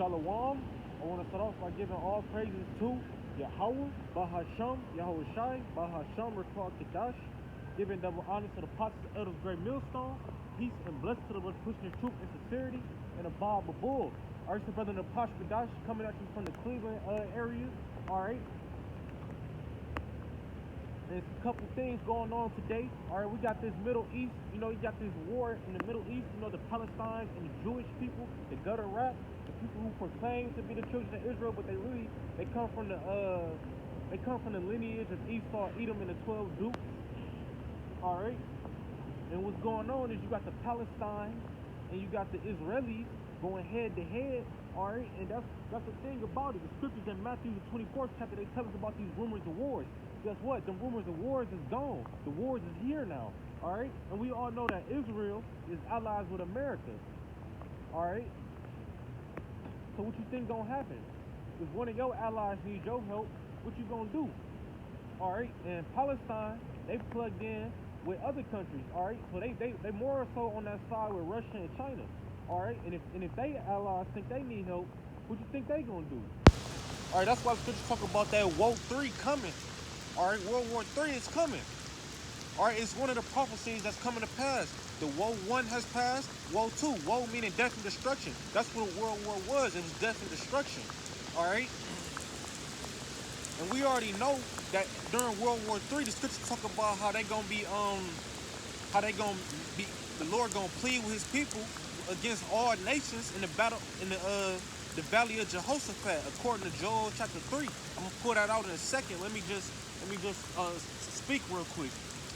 Shalom. I want to start off by giving all praises to Yahweh, Bahasham, Yahweh Shai, Bahasham, Rekal Kadash, giving double honor to the apostles of the great millstone, peace and blessings to the ones pushing the truth and sincerity, and a Bob Bull. Our brother in the Apostle Kadash coming at you from the Cleveland area. Alright. There's a couple things going on today. Alright, we got this Middle East, you got this war in the Middle East, the Palestine and the Jewish people, the gutter rap, the people who proclaim to be the children of Israel, but they come from the lineage of Esau, Edom, and the 12 dukes. Alright. And what's going on is you got the Palestine and you got the Israelis going head to head. Alright, and that's the thing about it. The scriptures in Matthew the 24th chapter, they tell us about these rumors of wars. Guess what? The rumors of wars is gone. The wars is here now. Alright? And we all know that Israel is allies with America. Alright? So what you think gonna happen? If one of your allies needs your help, what you gonna do? Alright? And Palestine, they plugged in with other countries. Alright? So they more so on that side with Russia and China. Alright? And if they allies think they need help, what you think they gonna do? Alright, that's why the scriptures talk about that Woe 3 coming. Alright, World War 3 is coming. Alright, it's one of the prophecies that's coming to pass. The Woe 1 has passed. Woe 2. Woe meaning death and destruction. That's what World War was. It was death and destruction. Alright? And we already know that during World War 3, the scriptures talk about how the Lord gonna plead with his people against all nations in the battle in the valley of Jehoshaphat, according to Joel chapter 3. I'm gonna pull that out in a second. Let me just speak real quick.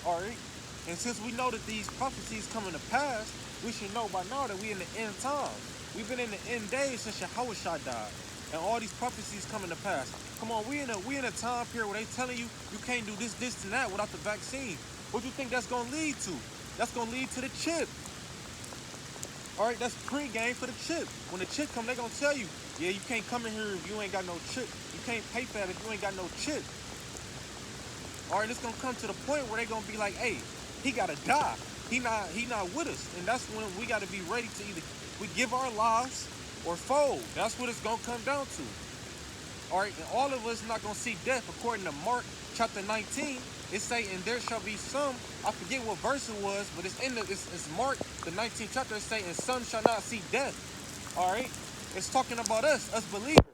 Alright? And since we know that these prophecies coming to pass, we should know by now that we in the end times. We've been in the end days since Yahushua died. And all these prophecies coming to pass. Come on, we in a time period where they telling you can't do this, and that without the vaccine. What do you think that's gonna lead to? That's gonna lead to the chip. Alright, that's pre-game for the chip. When the chip come, they gonna tell you, yeah, you can't come in here if you ain't got no chip. You can't pay for that if you ain't got no chip. Alright, it's gonna come to the point where they gonna be like, hey, he gotta die. He not with us. And that's when we gotta be ready to either we give our lives or fold. That's what it's gonna come down to. Alright, and all of us not gonna see death. According to Mark chapter 19, it say, and there shall be some, I forget what verse it was, but it's Mark, the 19th chapter, it say, and some shall not see death. Alright? It's talking about us believers.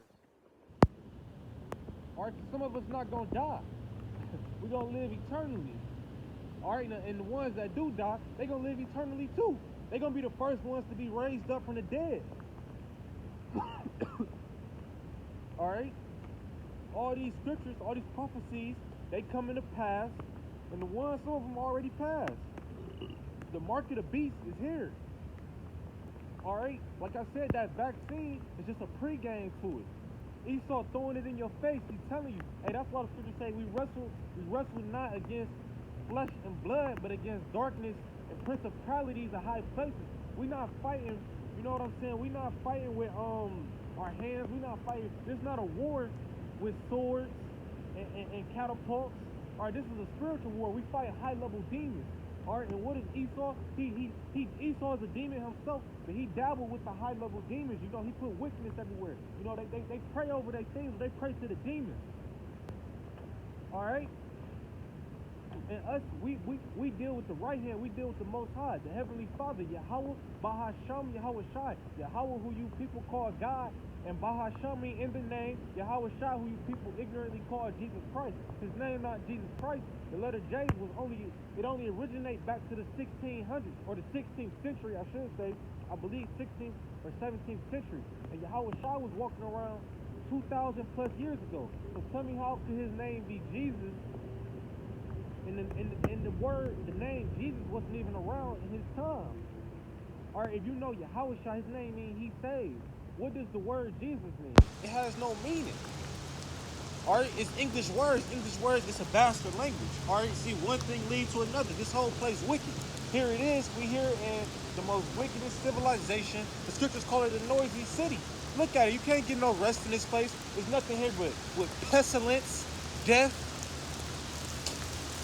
Alright, some of us not gonna die. We're gonna live eternally. Alright, and the ones that do die, they gonna live eternally too. They gonna be the first ones to be raised up from the dead. Alright? All these scriptures, all these prophecies, they come into pass, and some of them already passed. The mark of the beast is here. Alright? Like I said, that vaccine is just a pre-game to it. Esau throwing it in your face. He's telling you, hey, that's why the scriptures say we wrestle not against flesh and blood, but against darkness and principalities of high places. We not fighting, you know what I'm saying? We not fighting with our hands. We not fighting. This is not a war with swords and catapults. Alright, this is a spiritual war. We fight high-level demons. Alright, and what is Esau? Esau is a demon himself, but he dabbled with the high-level demons. He put wickedness everywhere. They pray over their things. They pray to the demons. Alright? And us, we deal with the right hand. We deal with the Most High, the Heavenly Father, Yahweh, Bahasham, Yahweh Shai. Yahweh, who you people call God, and Bahashami in the name, Yahweh Shai, who you people ignorantly call Jesus Christ. His name not Jesus Christ. The letter J only originates back to the 1600s, or the 16th century, I should say. I believe 16th or 17th century. And Yahweh Shai was walking around 2,000 plus years ago. So tell me, how could his name be Jesus? In the word, the name Jesus wasn't even around in his time. Alright, if you know Yahweh Shai, his name means he saves. What does the word Jesus mean? It has no meaning. Alright, it's English words. English words, it's a bastard language. Alright, see, one thing leads to another. This whole place wicked. Here it is. We here in the most wickedest civilization. The scriptures call it a noisy city. Look at it. You can't get no rest in this place. There's nothing here but with pestilence, death.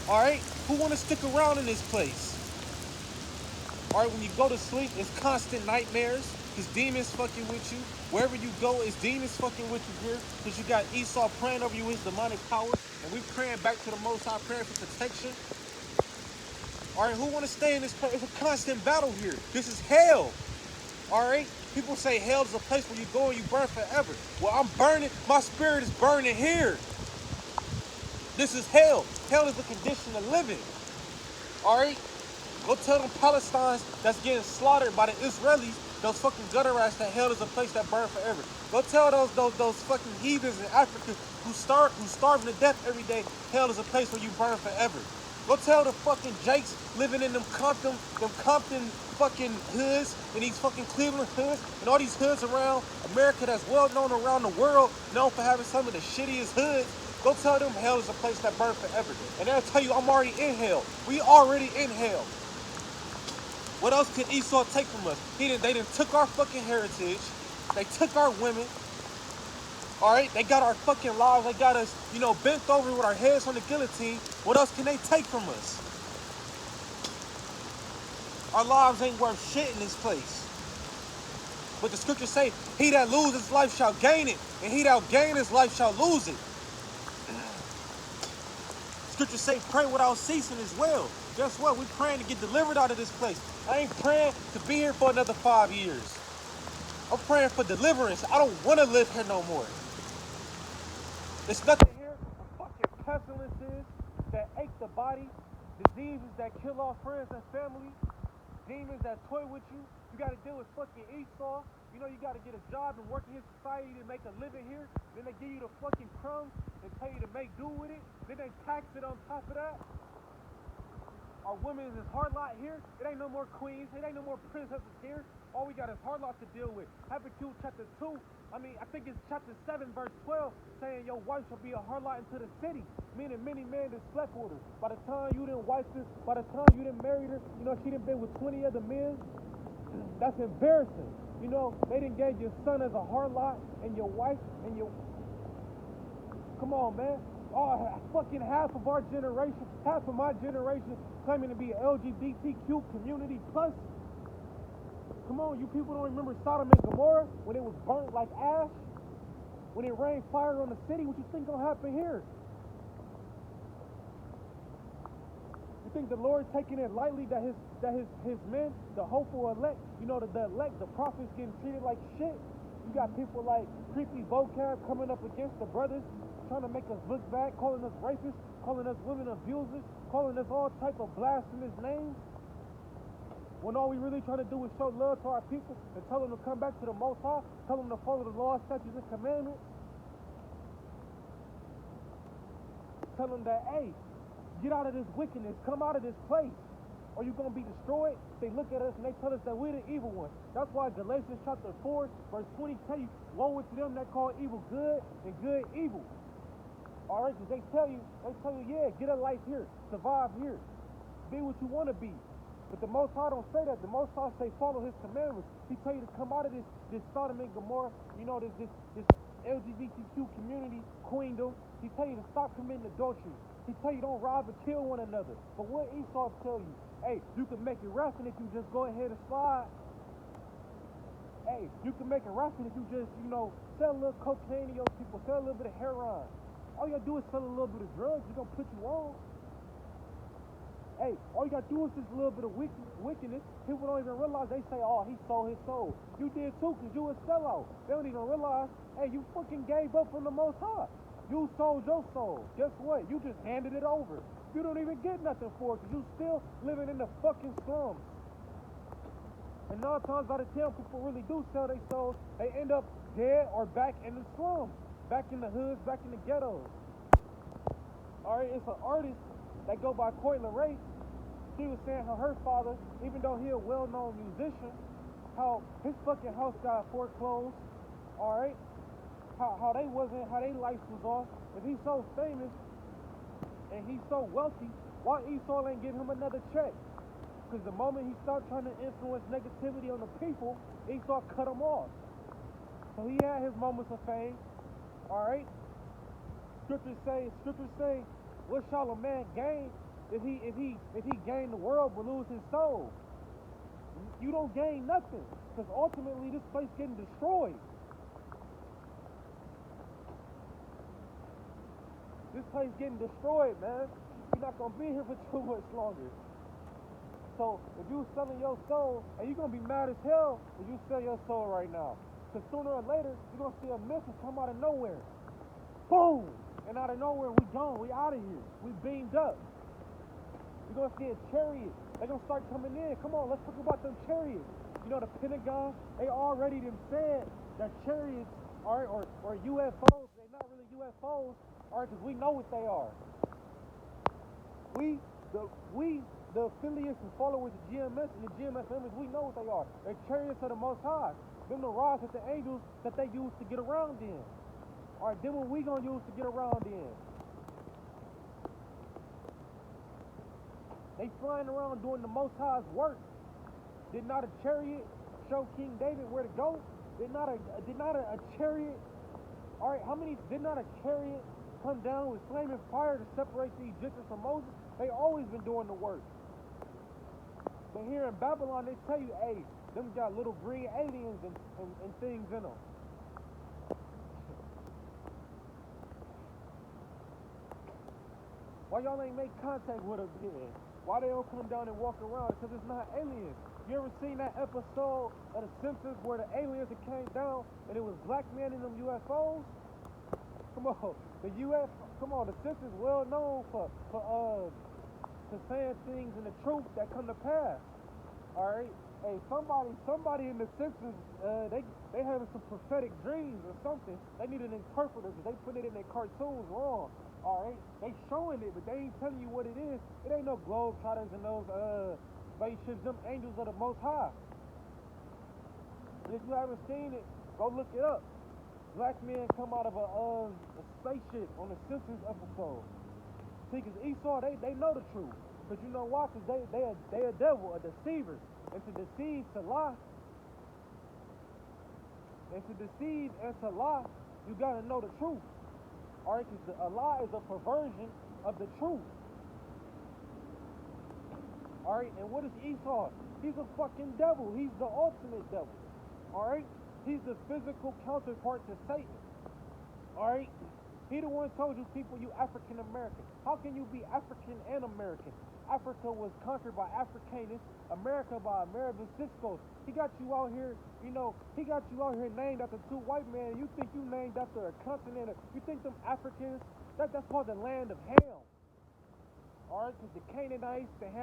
Alright, who want to stick around in this place? Alright, when you go to sleep, it's constant nightmares. Because demons fucking with you. Wherever you go, it's demons fucking with you here. Because you got Esau praying over you with his demonic powers. And we praying back to the Most High, praying for protection. All right, who want to stay in this place? It's a constant battle here. This is hell. All right? People say hell is a place where you go and you burn forever. Well, I'm burning. My spirit is burning here. This is hell. Hell is the condition of living. All right? Go tell them Palestinians that's getting slaughtered by the Israelis, those fucking gutter rats, that hell is a place that burns forever. Go tell those fucking heathens in Africa who starving to death every day, hell is a place where you burn forever. Go tell the fucking Jakes living in them Compton fucking hoods and these fucking Cleveland hoods and all these hoods around America that's well known around the world, known for having some of the shittiest hoods. Go tell them hell is a place that burns forever. And they'll tell you I'm already in hell. We already in hell. What else could Esau take from us? They didn't took our fucking heritage. They took our women. All right, they got our fucking lives. They got us, bent over with our heads on the guillotine. What else can they take from us? Our lives ain't worth shit in this place. But the scriptures say, he that loses his life shall gain it, and he that gain his life shall lose it. Scriptures say, pray without ceasing as well. Guess what? We're praying to get delivered out of this place. I ain't praying to be here for another 5 years. I'm praying for deliverance. I don't want to live here no more. There's nothing here but fucking pestilences that ache the body, diseases that kill our friends and family, demons that toy with you. You got to deal with fucking Esau. You got to get a job and work in his society to make a living here. Then they give you the fucking crumbs and tell you to make do with it. Then they tax it on top of that. Our women is hard lot here. It ain't no more queens. It ain't no more princesses here. All we got is hard lot to deal with. Habakkuk chapter 2. I think it's chapter 7, verse 12, saying your wife shall be a harlot into the city, meaning many men that slept with her. By the time you didn't wife her, by the time you didn't marry her, she done been with 20 other men. That's embarrassing. They done gave your son as a harlot and your wife and your... Come on, man. Fucking half of our generation, half of my generation claiming to be LGBTQ community plus. Come on, you people don't remember Sodom and Gomorrah when it was burnt like ash? When it rained fire on the city? What you think gonna happen here? You think the Lord taking it lightly that his men, the hopeful elect, the elect, the prophets getting treated like shit? You got people like creepy vocab coming up against the brothers, trying to make us look bad, calling us rapists, calling us women abusers, calling us all type of blasphemous names. When all we really trying to do is show love to our people and tell them to come back to the Most High, tell them to follow the laws, statutes, and commandments. Tell them that, hey, get out of this wickedness, come out of this place, or you're going to be destroyed. They look at us and they tell us that we're the evil ones. That's why Galatians chapter 4, verse 20 tell you, woe to them that call evil good and good evil. All right, because they tell you, yeah, get a life here, survive here, be what you want to be. But the Most High don't say that. The Most High say follow his commandments. He tell you to come out of this Sodom and Gomorrah, this LGBTQ community queendom. He tell you to stop committing adultery. He tell you don't rob and kill one another. But what Esau tell you? Hey, you can make it rapping if you just go ahead and slide. Hey, you can make it rapping if you just, sell a little cocaine to your people, sell a little bit of heroin. All you gotta do is sell a little bit of drugs. It's gonna put you on. Hey, all you gotta do is just a little bit of wickedness. People don't even realize. They say, oh, he sold his soul. You did too, because you a sellout. They don't even realize, hey, you fucking gave up from the Most High. You sold your soul. Guess what? You just handed it over. You don't even get nothing for it, because you still living in the fucking slums. And 9 times out of 10, people really do sell their souls. They end up dead or back in the slums, back in the hoods, back in the ghettos. All right, it's an artist that go by Coi Leray. She was saying how her father, even though he a well-known musician, how his fucking house got foreclosed, all right? How they lights was off. If he's so famous and he's so wealthy, why Esau ain't give him another check? Because the moment he started trying to influence negativity on the people, Esau cut him off. So he had his moments of fame, all right? Scriptures say, what shall a man gain if he gain the world but lose his soul? You don't gain nothing, because ultimately this place getting destroyed. This place getting destroyed, man. You're not gonna be here for too much longer. So if you selling your soul, and you're gonna be mad as hell if you sell your soul right now. Cause sooner or later, you're gonna see a message come out of nowhere. Boom! And out of nowhere, we gone. We out of here. We beamed up. You're gonna see a chariot. They're gonna start coming in. Come on, let's talk about them chariots. You know, the Pentagon, they already them said that chariots are or UFOs. They're not really UFOs, because we know what they are. We the affiliates and followers of GMS and the GMS members, we know what they are. They're chariots of the Most High. Them the rods that the angels that they use to get around in. Alright, then what we gonna use to get around in? They flying around doing the Most High's work. Did not a chariot show King David where to go? Did not a chariot? All right, did not a chariot come down with flaming fire to separate the Egyptians from Moses? They always been doing the work. But here in Babylon, they tell you, hey, them got little green aliens and things in them. Why y'all ain't make contact with us then? Why they don't come down and walk around? Because it's not aliens. You ever seen that episode of The Simpsons where the aliens that came down and it was black men in them UFOs? Come on, The Simpsons well known for saying things and the truth that come to pass. All right, hey, somebody in The Simpsons, they having some prophetic dreams or something. They need an interpreter because they put it in their cartoons wrong. All right, they showing it, but they ain't telling you what it is. It ain't no globetrotters and those spaceships. Them angels are the Most High. And if you haven't seen it, go look it up. Black men come out of a spaceship on the Simpsons episode. See, because Esau, they know the truth. But you know why? Because they a devil, a deceiver. And to deceive, to lie. And to deceive and to lie, you got to know the truth. Alright, because a lie is a perversion of the truth. Alright, and what is Esau? He's a fucking devil. He's the ultimate devil. Alright? He's the physical counterpart to Satan. Alright? He the one told you people, you African American. How can you be African and American? Africa was conquered by Africanus, America by Ameriviscos. He got you out here, he got you out here named after two white men. You think you named after a continent? You think them Africans? That's called the land of Ham. Alright, because the Canaanites, the Ham.